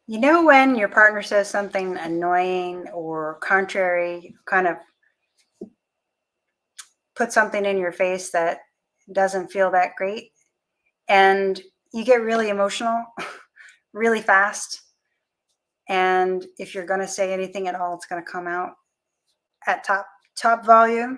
You know, when your partner says something annoying or contrary, kind of put something in your face that doesn't feel that great, and you get really emotional really fast. And if you're going to say anything at all, it's going to come out at top volume.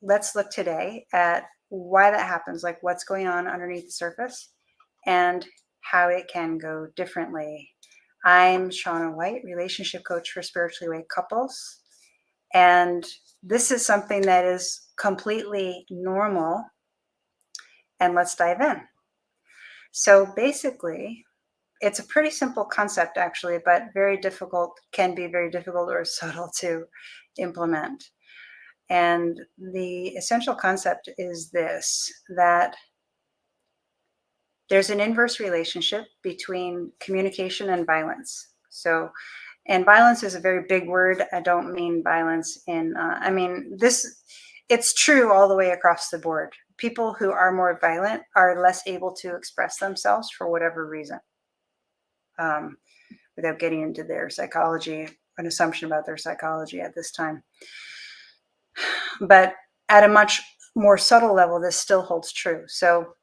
Let's look today at why that happens, like what's going on underneath the surface and how it can go differently. I'm Shauna White, relationship coach for spiritually awake couples. And this is something that is completely normal. And let's dive in. So basically, it's a pretty simple concept actually, but can be very difficult or subtle to implement. And the essential concept is this, that there's an inverse relationship between communication and violence. So, and violence is a very big word. I don't mean violence it's true all the way across the board. People who are more violent are less able to express themselves for whatever reason, without getting into their psychology, an assumption about their psychology at this time. But at a much more subtle level, this still holds true. So,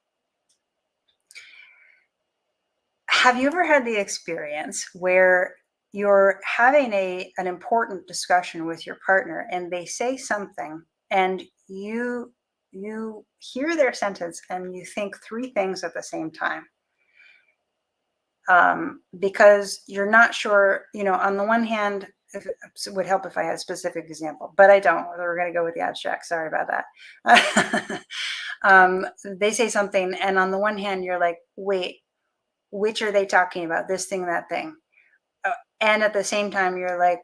have you ever had the experience where you're having an important discussion with your partner and they say something and you hear their sentence and you think three things at the same time, because you're not sure, on the one hand, if it would help if I had a specific example, but I don't. We're going to go with the abstract. Sorry about that. They say something, and on the one hand, you're like, wait, which are they talking about? This thing, that thing. And at the same time, you're like,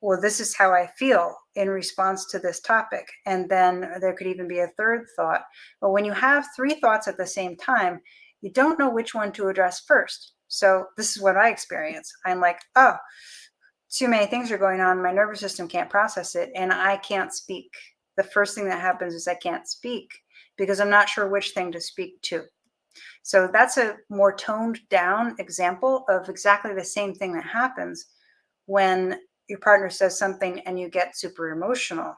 well, this is how I feel in response to this topic. And then there could even be a third thought. But when you have three thoughts at the same time, you don't know which one to address first. So this is what I experience. I'm like, oh, too many things are going on. My nervous system can't process it, and I can't speak. The first thing that happens is I can't speak because I'm not sure which thing to speak to. So that's a more toned down example of exactly the same thing that happens when your partner says something and you get super emotional.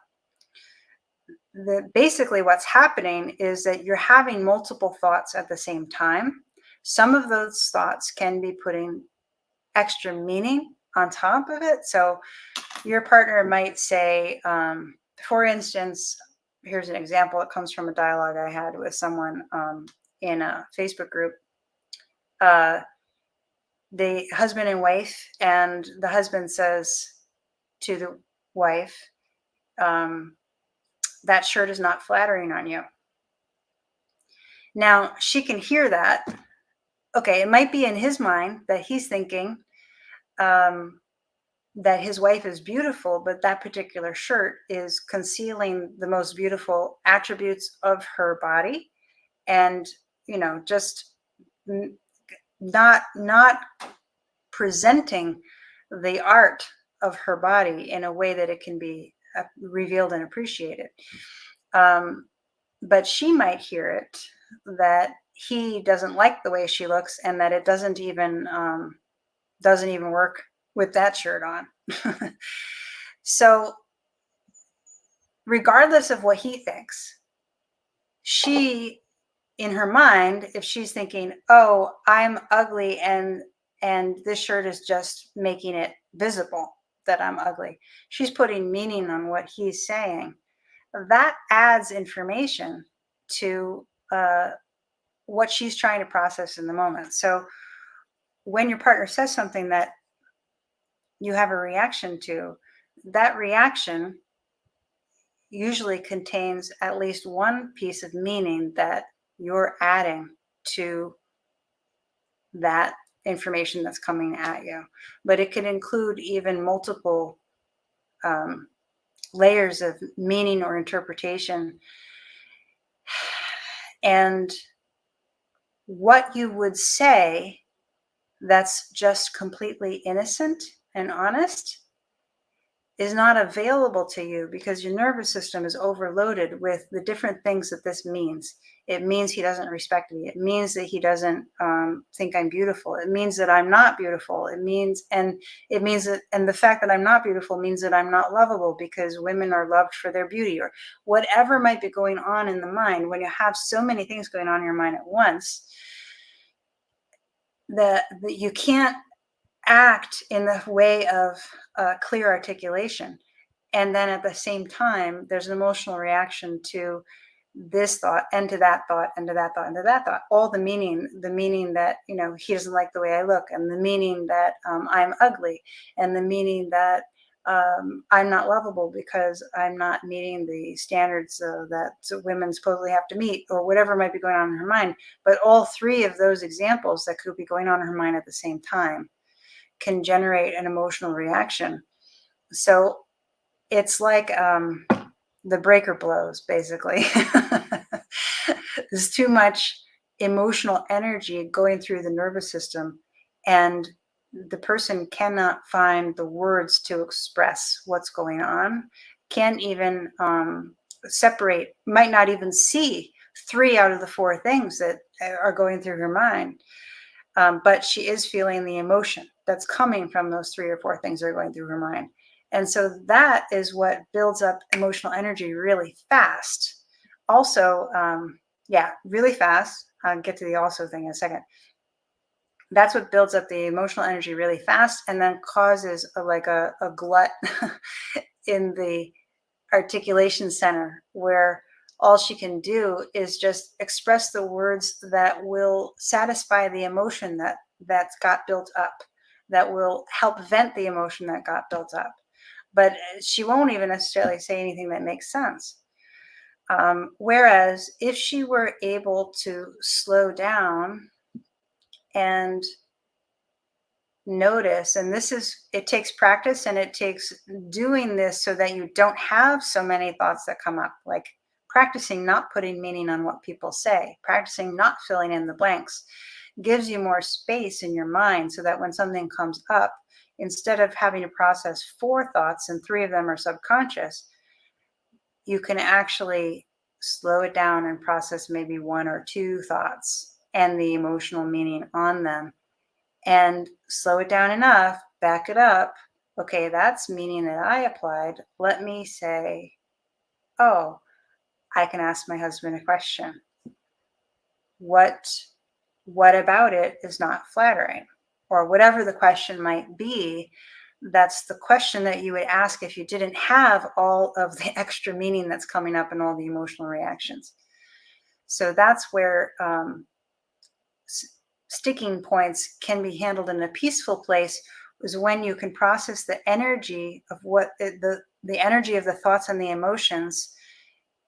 Basically what's happening is that you're having multiple thoughts at the same time. Some of those thoughts can be putting extra meaning on top of it. So your partner might say, for instance, here's an example. It comes from a dialogue I had with someone in a Facebook group. The husband and wife, and the husband says to the wife, that shirt is not flattering on you. Now she can hear that. Okay, it might be in his mind that he's thinking that his wife is beautiful, but that particular shirt is concealing the most beautiful attributes of her body, and just not presenting the art of her body in a way that it can be revealed and appreciated. But she might hear it that he doesn't like the way she looks, and that it doesn't even work with that shirt on. So regardless of what he thinks, she, in her mind, if she's thinking, oh, I'm ugly, and this shirt is just making it visible that I'm ugly, she's putting meaning on what he's saying. That adds information to what she's trying to process in the moment. So when your partner says something that you have a reaction to, that reaction usually contains at least one piece of meaning that you're adding to that information that's coming at you. But it could include even multiple layers of meaning or interpretation. And what you would say that's just completely innocent and honest is not available to you because your nervous system is overloaded with the different things that this means. It means he doesn't respect me. It means that he doesn't think I'm beautiful. It means that I'm not beautiful. It means that, and the fact that I'm not beautiful means that I'm not lovable because women are loved for their beauty, or whatever might be going on in the mind. When you have so many things going on in your mind at once, that you can't act in the way of clear articulation. And then at the same time, there's an emotional reaction to this thought and to that thought and to that thought and to that thought. All the meaning that, he doesn't like the way I look, and the meaning that I'm ugly, and the meaning that I'm not lovable because I'm not meeting the standards that women supposedly have to meet, or whatever might be going on in her mind. But all three of those examples that could be going on in her mind at the same time can generate an emotional reaction. So it's like the breaker blows, basically. There's too much emotional energy going through the nervous system, and the person cannot find the words to express what's going on, can't even separate, might not even see 3 out of the 4 things that are going through her mind. But she is feeling the emotion that's coming from those 3 or 4 things that are going through her mind. And so that is what builds up emotional energy really fast. Also, really fast. I'll get to the also thing in a second. That's what builds up the emotional energy really fast, and then causes a glut in the articulation center, where all she can do is just express the words that will satisfy the emotion that's got built up, that will help vent the emotion that got built up. But she won't even necessarily say anything that makes sense. Whereas if she were able to slow down and notice, and it takes practice, and it takes doing this so that you don't have so many thoughts that come up, like practicing not putting meaning on what people say, practicing not filling in the blanks, gives you more space in your mind, so that when something comes up, instead of having to process 4 thoughts and 3 of them are subconscious, you can actually slow it down and process maybe 1 or 2 thoughts and the emotional meaning on them, and slow it down enough, back it up. Okay, that's meaning that I applied. Let me say, oh, I can ask my husband a question. What about it is not flattering? Or whatever the question might be, that's the question that you would ask if you didn't have all of the extra meaning that's coming up and all the emotional reactions. So that's where sticking points can be handled in a peaceful place, is when you can process the energy of the energy of the thoughts and the emotions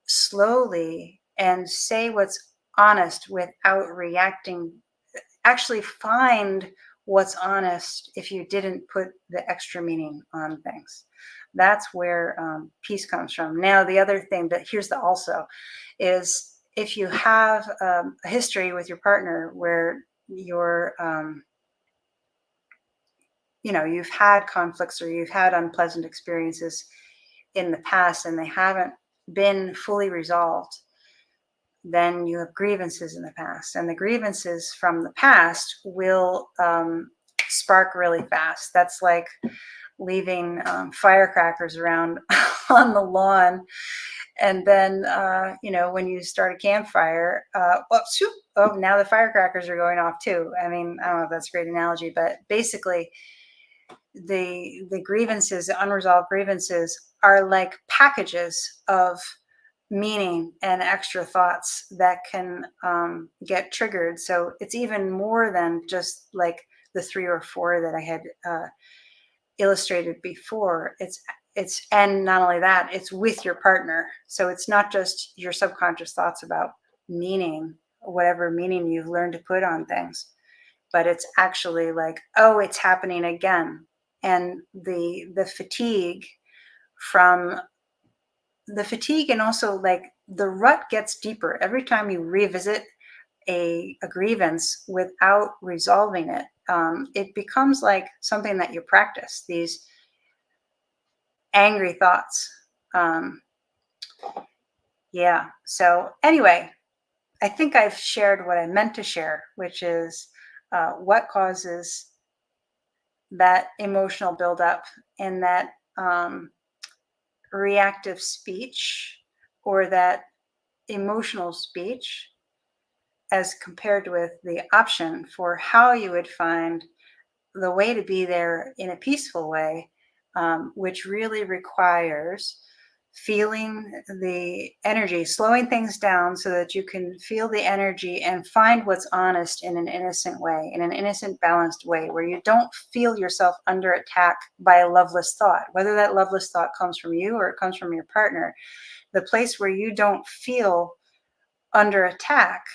slowly, and say what's honest without reacting. Actually find what's honest if you didn't put the extra meaning on things. That's where peace comes from. Now, the other thing that here's the also is, if you have a history with your partner where you've had conflicts, or you've had unpleasant experiences in the past and they haven't been fully resolved, then you have grievances in the past, and the grievances from the past will spark really fast. That's like leaving firecrackers around on the lawn, and then when you start a campfire, now the firecrackers are going off too. I mean, I don't know if that's a great analogy, but basically the grievances, the unresolved grievances, are like packages of meaning and extra thoughts that can get triggered. So it's even more than just like the 3 or 4 that I had illustrated before. It's and not only that, it's with your partner. So it's not just your subconscious thoughts about meaning, whatever meaning you've learned to put on things, but it's actually like, oh, it's happening again. And the fatigue from the fatigue, and also like the rut gets deeper every time you revisit a grievance without resolving it. It becomes like something that you practice, these angry thoughts. Um, yeah. So anyway, I think I've shared what I meant to share, which is what causes that emotional buildup and that reactive speech or that emotional speech as compared with the option for how you would find the way to be there in a peaceful way, which really requires feeling the energy, slowing things down so that you can feel the energy and find what's honest in an innocent way, in an innocent, balanced way, where you don't feel yourself under attack by a loveless thought, whether that loveless thought comes from you or it comes from your partner. The place where you don't feel under attack,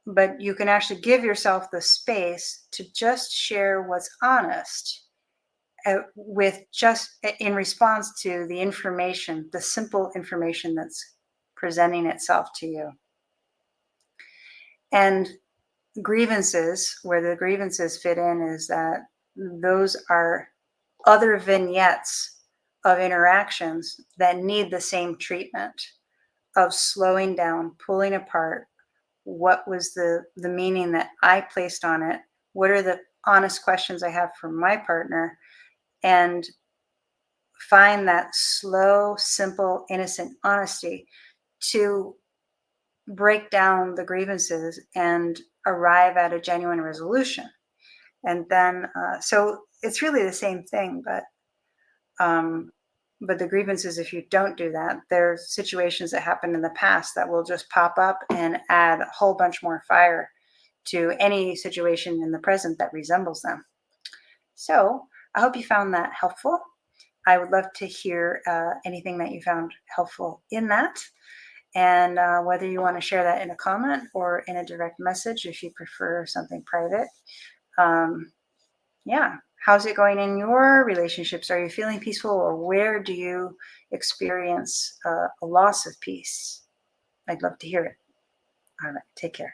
but you can actually give yourself the space to just share what's honest, with just in response to the information, the simple information that's presenting itself to you. And grievances, where the grievances fit in, is that those are other vignettes of interactions that need the same treatment of slowing down, pulling apart. What was the meaning that I placed on it? What are the honest questions I have for my partner? And find that slow, simple, innocent honesty to break down the grievances and arrive at a genuine resolution. And then, so it's really the same thing, but the grievances, if you don't do that, there's situations that happened in the past that will just pop up and add a whole bunch more fire to any situation in the present that resembles them. So I hope you found that helpful. I would love to hear anything that you found helpful in that. And whether you want to share that in a comment or in a direct message, if you prefer something private. Yeah. How's it going in your relationships? Are you feeling peaceful, or where do you experience a loss of peace? I'd love to hear it. All right. Take care.